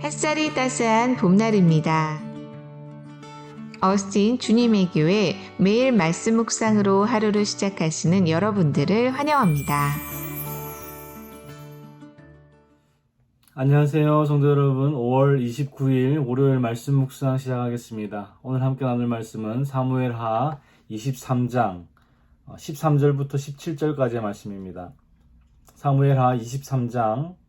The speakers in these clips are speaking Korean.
햇살이 따스한 봄날입니다. 어스틴 주님의 교회 매일 말씀 묵상으로 하루를 시작하시는 여러분들을 환영합니다. 안녕하세요, 성도 여러분. 5월 29일 월요일 말씀 묵상 시작하겠습니다. 오늘 함께 나눌 말씀은 사무엘하 23장 13절부터 17절까지의 말씀입니다. 사무엘하 23장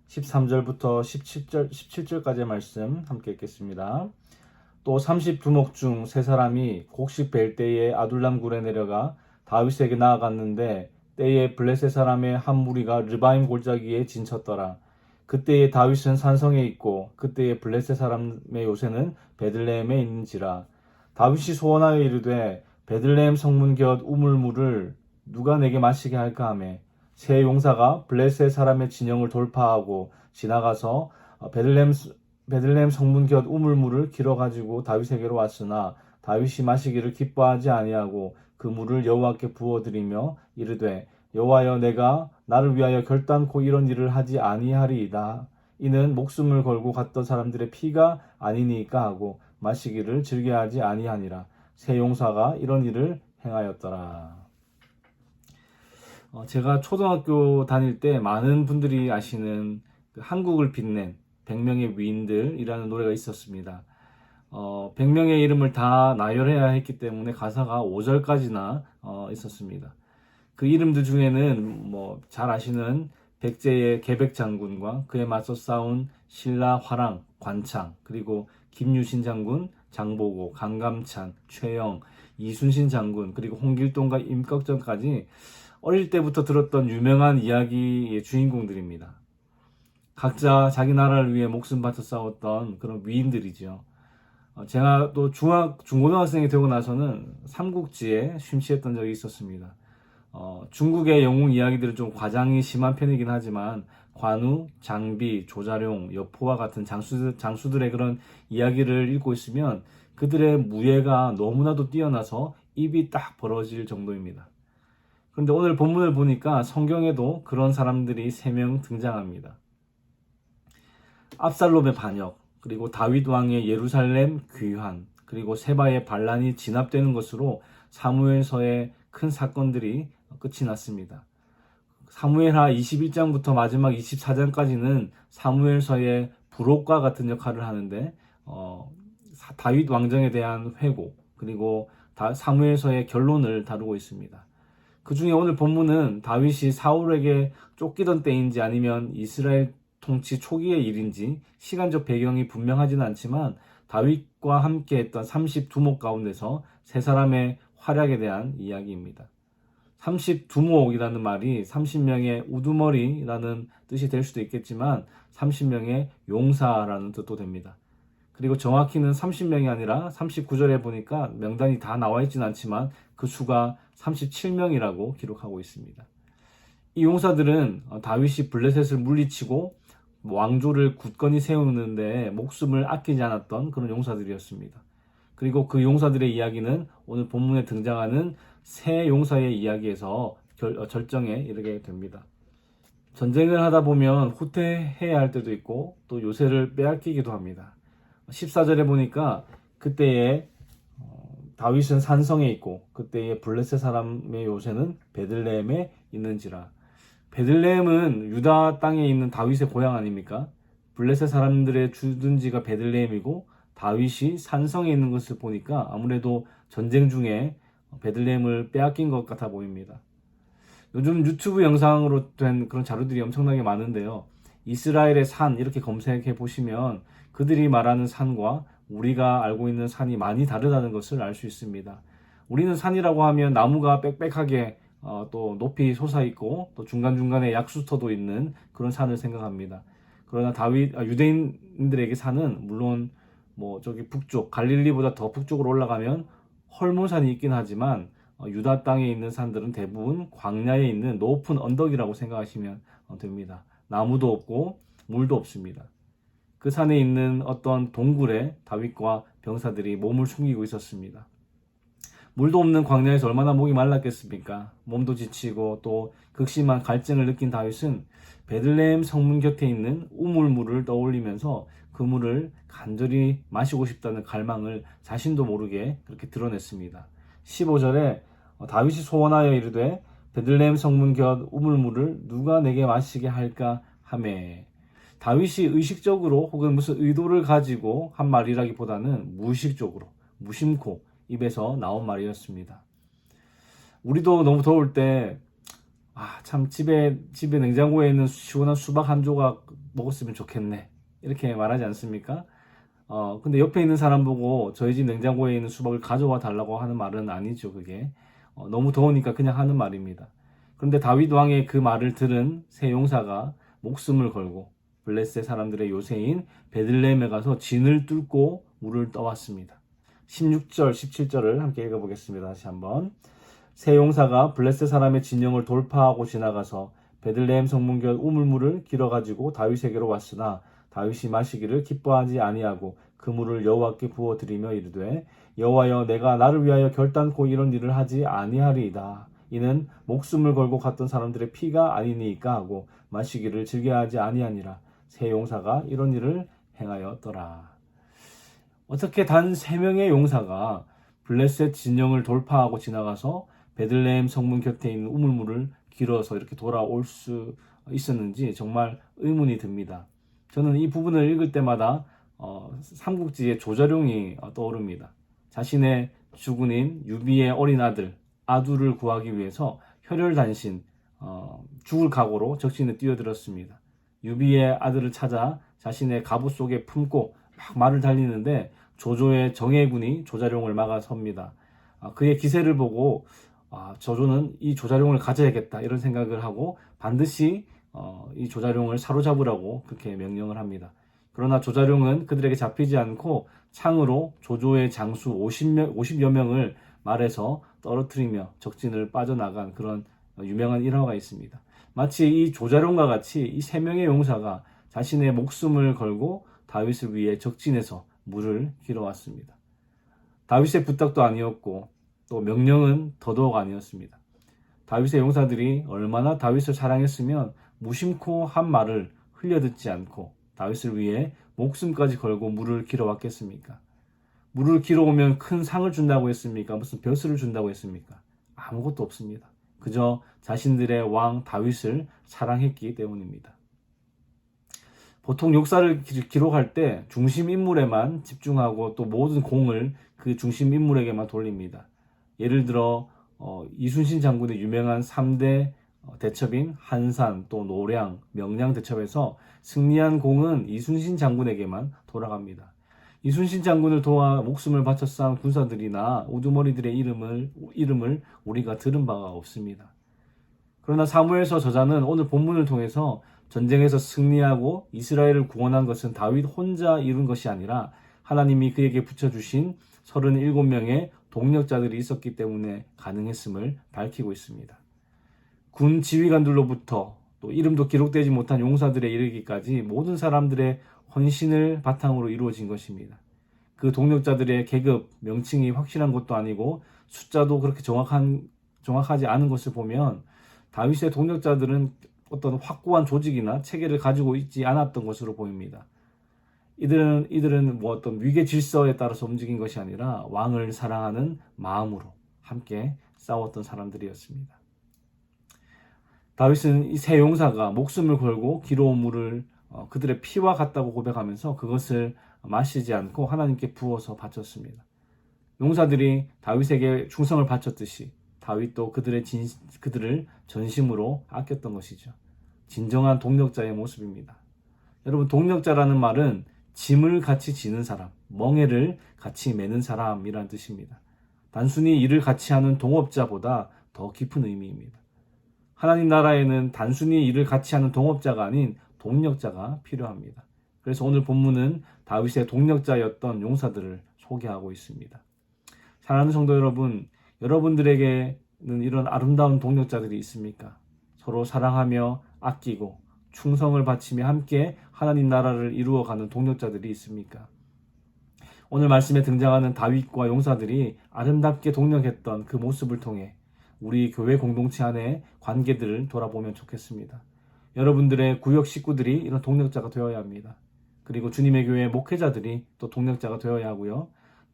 13절부터 17절까지의 말씀 함께 읽겠습니다. 또 32목 중 세 사람이 곡식 벨 때에 아둘람 굴에 내려가 다윗에게 나아갔는데 때에 블레셋 사람의 한 무리가 르바임 골짜기에 진쳤더라. 그때에 다윗은 산성에 있고 그때에 블레셋 사람의 요새는 베들레헴에 있는지라. 다윗이 소원하여 이르되 베들레헴 성문 곁 우물물을 누가 내게 마시게 할까 하매 세 용사가 블레셋 사람의 진영을 돌파하고 지나가서 베들레헴 성문 곁 우물물을 길어가지고 다윗에게로 왔으나 다윗이 마시기를 기뻐하지 아니하고 그 물을 여호와께 부어드리며 이르되 여호와여, 내가 나를 위하여 결단코 이런 일을 하지 아니하리이다. 이는 목숨을 걸고 갔던 사람들의 피가 아니니까 하고 마시기를 즐겨하지 아니하니라. 세 용사가 이런 일을 행하였더라. 제가 초등학교 다닐 때 많은 분들이 아시는 한국을 빛낸 100명의 위인들이라는 노래가 있었습니다. 100명의 이름을 다 나열해야 했기 때문에 가사가 5절까지나 있었습니다. 그 이름들 중에는 잘 아시는 백제의 계백 장군과 그에 맞서 싸운 신라 화랑, 관창, 그리고 김유신 장군, 장보고, 강감찬, 최영, 이순신 장군, 그리고 홍길동과 임꺽정까지 어릴 때부터 들었던 유명한 이야기의 주인공들입니다. 각자 자기 나라를 위해 목숨 바쳐 싸웠던 그런 위인들이죠. 제가 또 중고등학생이 되고 나서는 삼국지에 심취했던 적이 있었습니다. 중국의 영웅 이야기들은 좀 과장이 심한 편이긴 하지만 관우, 장비, 조자룡, 여포와 같은 장수들의 그런 이야기를 읽고 있으면 그들의 무예가 너무나도 뛰어나서 입이 딱 벌어질 정도입니다. 그런데 오늘 본문을 보니까 성경에도 그런 사람들이 3명 등장합니다. 압살롬의 반역, 그리고 다윗 왕의 예루살렘 귀환, 그리고 세바의 반란이 진압되는 것으로 사무엘서의 큰 사건들이 끝이 났습니다. 사무엘하 21장부터 마지막 24장까지는 사무엘서의 부록과 같은 역할을 하는데 다윗 왕정에 대한 회고, 그리고 사무엘서의 결론을 다루고 있습니다. 그 중에 오늘 본문은 다윗이 사울에게 쫓기던 때인지 아니면 이스라엘 통치 초기의 일인지 시간적 배경이 분명하지는 않지만 다윗과 함께 했던 32목 가운데서 세 사람의 활약에 대한 이야기입니다. 32목이라는 말이 30명의 우두머리라는 뜻이 될 수도 있겠지만 30명의 용사라는 뜻도 됩니다. 그리고 정확히는 30명이 아니라 39절에 보니까 명단이 다 나와 있지는 않지만 그 수가 37명이라고 기록하고 있습니다. 이 용사들은 다윗이 블레셋을 물리치고 왕조를 굳건히 세우는데 목숨을 아끼지 않았던 그런 용사들이었습니다. 그리고 그 용사들의 이야기는 오늘 본문에 등장하는 세 용사의 이야기에서 절정에 이르게 됩니다. 전쟁을 하다 보면 후퇴해야 할 때도 있고 또 요새를 빼앗기기도 합니다. 14절에 보니까 그때에 다윗은 산성에 있고 그때에 블레셋 사람의 요새는 베들레헴에 있는지라. 베들레헴은 유다 땅에 있는 다윗의 고향 아닙니까? 블레셋 사람들의 주둔지가 베들레헴이고 다윗이 산성에 있는 것을 보니까 아무래도 전쟁 중에 베들레헴을 빼앗긴 것 같아 보입니다. 요즘 유튜브 영상으로 된 그런 자료들이 엄청나게 많은데요. 이스라엘의 산 이렇게 검색해 보시면 그들이 말하는 산과 우리가 알고 있는 산이 많이 다르다는 것을 알 수 있습니다. 우리는 산이라고 하면 나무가 빽빽하게 또 높이 솟아있고 또 중간중간에 약수터도 있는 그런 산을 생각합니다. 그러나 유대인들에게 산은 물론 저기 북쪽 갈릴리보다 더 북쪽으로 올라가면 헐몬산이 있긴 하지만 유다 땅에 있는 산들은 대부분 광야에 있는 높은 언덕이라고 생각하시면 됩니다. 나무도 없고 물도 없습니다. 그 산에 있는 어떤 동굴에 다윗과 병사들이 몸을 숨기고 있었습니다. 물도 없는 광야에서 얼마나 목이 말랐겠습니까? 몸도 지치고 또 극심한 갈증을 느낀 다윗은 베들레헴 성문 곁에 있는 우물물을 떠올리면서 그 물을 간절히 마시고 싶다는 갈망을 자신도 모르게 그렇게 드러냈습니다. 15절에 다윗이 소원하여 이르되 베들레헴 성문 곁 우물물을 누가 내게 마시게 할까 하매, 다윗이 의식적으로 혹은 무슨 의도를 가지고 한 말이라기보다는 무의식적으로 무심코 입에서 나온 말이었습니다. 우리도 너무 더울 때 참 집에 냉장고에 있는 시원한 수박 한 조각 먹었으면 좋겠네, 이렇게 말하지 않습니까? 근데 옆에 있는 사람 보고 저희 집 냉장고에 있는 수박을 가져와 달라고 하는 말은 아니죠. 그게 너무 더우니까 그냥 하는 말입니다. 그런데 다윗 왕의 그 말을 들은 세 용사가 목숨을 걸고 블레셋 사람들의 요새인 베들레헴에 가서 진을 뚫고 물을 떠왔습니다. 16절, 17절을 함께 읽어보겠습니다. 다시 한번. 세 용사가 블레셋 사람의 진영을 돌파하고 지나가서 베들레헴 성문 곁 우물물을 길어가지고 다윗에게로 왔으나 다윗이 마시기를 기뻐하지 아니하고 그 물을 여호와께 부어 드리며 이르되, 여호와여, 내가 나를 위하여 결단코 이런 일을 하지 아니하리이다. 이는 목숨을 걸고 갔던 사람들의 피가 아니니까 하고 마시기를 즐겨하지 아니하니라. 세 용사가 이런 일을 행하였더라. 어떻게 단 3명의 용사가 블레셋 진영을 돌파하고 지나가서 베들레헴 성문 곁에 있는 우물물을 길어서 이렇게 돌아올 수 있었는지 정말 의문이 듭니다. 저는 이 부분을 읽을 때마다 삼국지의 조자룡이 떠오릅니다. 자신의 주군인 유비의 어린 아들 아두를 구하기 위해서 혈혈단신 죽을 각오로 적진에 뛰어들었습니다. 유비의 아들을 찾아 자신의 갑옷 속에 품고 막 말을 달리는데 조조의 정예군이 조자룡을 막아섭니다. 그의 기세를 보고 조조는 이 조자룡을 가져야겠다, 이런 생각을 하고 반드시 이 조자룡을 사로잡으라고 그렇게 명령을 합니다. 그러나 조자룡은 그들에게 잡히지 않고 창으로 조조의 장수 50여 명을 말해서 떨어뜨리며 적진을 빠져나간 그런 유명한 일화가 있습니다. 마치 이 조자룡과 같이 이 3명의 용사가 자신의 목숨을 걸고 다윗을 위해 적진에서 물을 길어왔습니다. 다윗의 부탁도 아니었고 또 명령은 더더욱 아니었습니다. 다윗의 용사들이 얼마나 다윗을 사랑했으면 무심코 한 말을 흘려듣지 않고 다윗을 위해 목숨까지 걸고 물을 길어왔겠습니까? 물을 길어오면 큰 상을 준다고 했습니까? 무슨 벼슬을 준다고 했습니까? 아무것도 없습니다. 그저 자신들의 왕 다윗을 사랑했기 때문입니다. 보통 역사를 기록할 때 중심 인물에만 집중하고 또 모든 공을 그 중심 인물에게만 돌립니다. 예를 들어 이순신 장군의 유명한 3대 대첩인 한산, 또 노량, 명량 대첩에서 승리한 공은 이순신 장군에게만 돌아갑니다. 이순신 장군을 도와 목숨을 바쳐 싸운 군사들이나 우두머리들의 이름을 우리가 들은 바가 없습니다. 그러나 사무엘서 저자는 오늘 본문을 통해서 전쟁에서 승리하고 이스라엘을 구원한 것은 다윗 혼자 이룬 것이 아니라 하나님이 그에게 붙여주신 37명의 동력자들이 있었기 때문에 가능했음을 밝히고 있습니다. 군 지휘관들로부터 또 이름도 기록되지 못한 용사들에 이르기까지 모든 사람들의 헌신을 바탕으로 이루어진 것입니다. 그 동력자들의 계급, 명칭이 확실한 것도 아니고 숫자도 그렇게 정확하지 않은 것을 보면 다윗의 동력자들은 어떤 확고한 조직이나 체계를 가지고 있지 않았던 것으로 보입니다. 이들은 어떤 위계 질서에 따라서 움직인 것이 아니라 왕을 사랑하는 마음으로 함께 싸웠던 사람들이었습니다. 다윗은 이 세 용사가 목숨을 걸고 길어온 물을 그들의 피와 같다고 고백하면서 그것을 마시지 않고 하나님께 부어서 바쳤습니다. 용사들이 다윗에게 충성을 바쳤듯이 다윗도 그들을 전심으로 아꼈던 것이죠. 진정한 동력자의 모습입니다. 여러분, 동력자라는 말은 짐을 같이 지는 사람, 멍에를 같이 매는 사람이라는 뜻입니다. 단순히 일을 같이 하는 동업자보다 더 깊은 의미입니다. 하나님 나라에는 단순히 일을 같이 하는 동업자가 아닌 동력자가 필요합니다. 그래서 오늘 본문은 다윗의 동력자였던 용사들을 소개하고 있습니다. 사랑하는 성도 여러분, 여러분들에게는 이런 아름다운 동력자들이 있습니까? 서로 사랑하며 아끼고 충성을 바치며 함께 하나님 나라를 이루어가는 동력자들이 있습니까? 오늘 말씀에 등장하는 다윗과 용사들이 아름답게 동력했던 그 모습을 통해 우리 교회 공동체 안의 관계들을 돌아보면 좋겠습니다. 여러분들의 구역 식구들이 이런 동력자가 되어야 합니다. 그리고 주님의 교회 목회자들이 또 동력자가 되어야 하고요.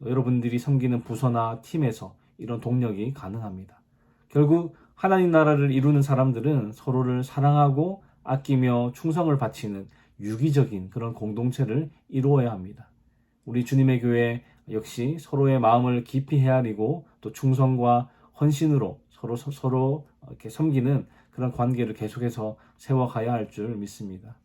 여러분들이 섬기는 부서나 팀에서 이런 동력이 가능합니다. 결국 하나님 나라를 이루는 사람들은 서로를 사랑하고 아끼며 충성을 바치는 유기적인 그런 공동체를 이루어야 합니다. 우리 주님의 교회 역시 서로의 마음을 깊이 헤아리고 또 충성과 헌신으로 서로 이렇게 섬기는 그런 관계를 계속해서 세워가야 할 줄 믿습니다.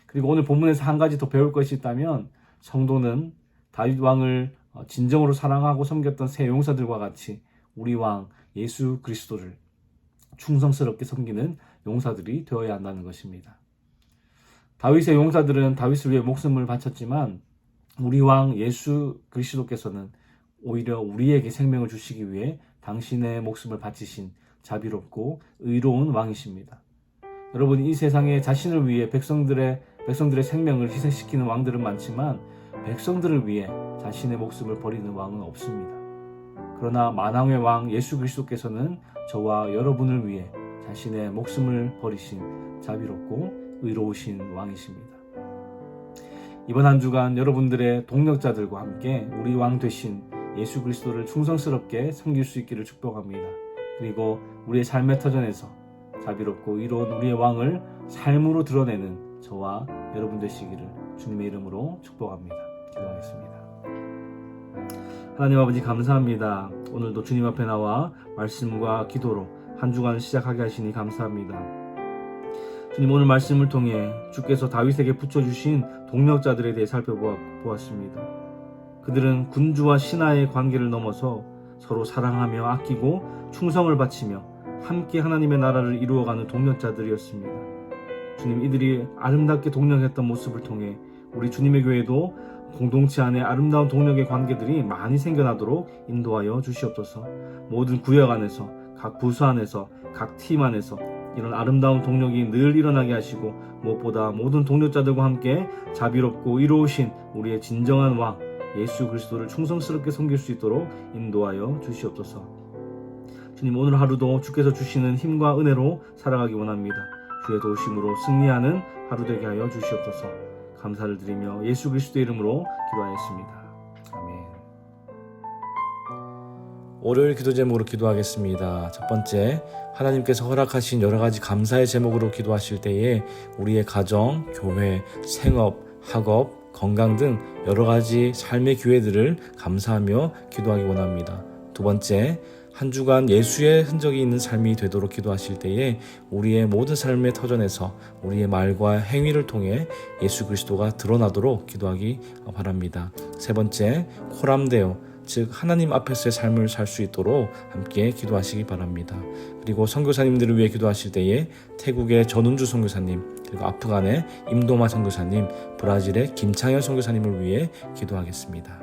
그리고 오늘 본문에서 한 가지 더 배울 것이 있다면 성도는 다윗 왕을 진정으로 사랑하고 섬겼던 새 용사들과 같이 우리 왕 예수 그리스도를 충성스럽게 섬기는 용사들이 되어야 한다는 것입니다. 다윗의 용사들은 다윗을 위해 목숨을 바쳤지만 우리 왕 예수 그리스도께서는 오히려 우리에게 생명을 주시기 위해 당신의 목숨을 바치신 자비롭고 의로운 왕이십니다. 여러분, 이 세상에 자신을 위해 백성들의 생명을 희생시키는 왕들은 많지만 백성들을 위해 자신의 목숨을 버리는 왕은 없습니다. 그러나 만왕의 왕 예수 그리스도께서는 저와 여러분을 위해 자신의 목숨을 버리신 자비롭고 의로우신 왕이십니다. 이번 한 주간 여러분들의 동력자들과 함께 우리 왕 되신 예수 그리스도를 충성스럽게 섬길 수 있기를 축복합니다. 그리고 우리의 삶의 터전에서 자비롭고 의로운 우리의 왕을 삶으로 드러내는 저와 여러분 되시기를 주님의 이름으로 축복합니다. 기도하겠습니다. 하나님 아버지 감사합니다. 오늘도 주님 앞에 나와 말씀과 기도로 한 주간을 시작하게 하시니 감사합니다. 주님, 오늘 말씀을 통해 주께서 다윗에게 붙여주신 동력자들에 대해 살펴보았습니다. 그들은 군주와 신하의 관계를 넘어서 서로 사랑하며 아끼고 충성을 바치며 함께 하나님의 나라를 이루어가는 동력자들이었습니다. 주님, 이들이 아름답게 동력했던 모습을 통해 우리 주님의 교회도 공동체 안에 아름다운 동력의 관계들이 많이 생겨나도록 인도하여 주시옵소서. 모든 구역 안에서, 각 부서 안에서, 각 팀 안에서 이런 아름다운 동력이 늘 일어나게 하시고 무엇보다 모든 동력자들과 함께 자비롭고 의로우신 우리의 진정한 왕 예수 그리스도를 충성스럽게 섬길 수 있도록 인도하여 주시옵소서. 주님, 오늘 하루도 주께서 주시는 힘과 은혜로 살아가기 원합니다. 주의 도우심으로 승리하는 하루 되게 하여 주시옵소서. 감사를 드리며 예수 그리스도의 이름으로 기도하였습니다. 아멘. 월요일 기도 제목으로 기도하겠습니다. 첫 번째, 하나님께서 허락하신 여러 가지 감사의 제목으로 기도하실 때에 우리의 가정, 교회, 생업, 학업, 건강 등 여러 가지 삶의 기회들을 감사하며 기도하기 원합니다. 두 번째, 한 주간 예수의 흔적이 있는 삶이 되도록 기도하실 때에 우리의 모든 삶의 터전에서 우리의 말과 행위를 통해 예수 그리스도가 드러나도록 기도하기 바랍니다. 세 번째, 코람데오, 즉 하나님 앞에서의 삶을 살 수 있도록 함께 기도하시기 바랍니다. 그리고 선교사님들을 위해 기도하실 때에 태국의 전운주 선교사님, 그리고 아프간의 임도마 선교사님, 브라질의 김창현 선교사님을 위해 기도하겠습니다.